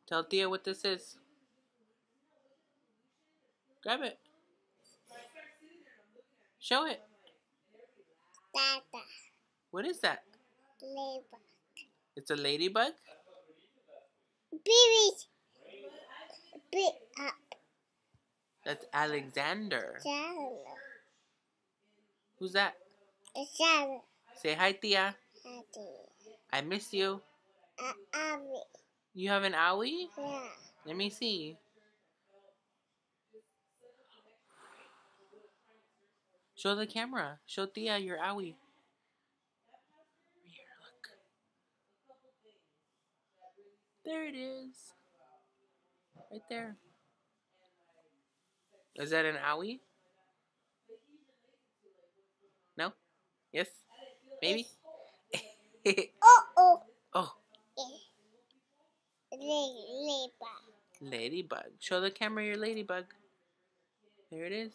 Tell Tia what this is. Grab it. Show it. Dada. What is that? Ladybug. It's a ladybug? Babies. Big up. That's Alexander. Shadow. Who's that? A shadow. Say hi, Tia. Daddy. I miss you. Abby. You have an owie? Yeah. Let me see. Show the camera. Show Tia your owie. Here, look. There it is. Right there. Is that an owie? No? Yes? Maybe? Oh. Oh, Ladybug. ladybug. Show the camera your ladybug. There it is.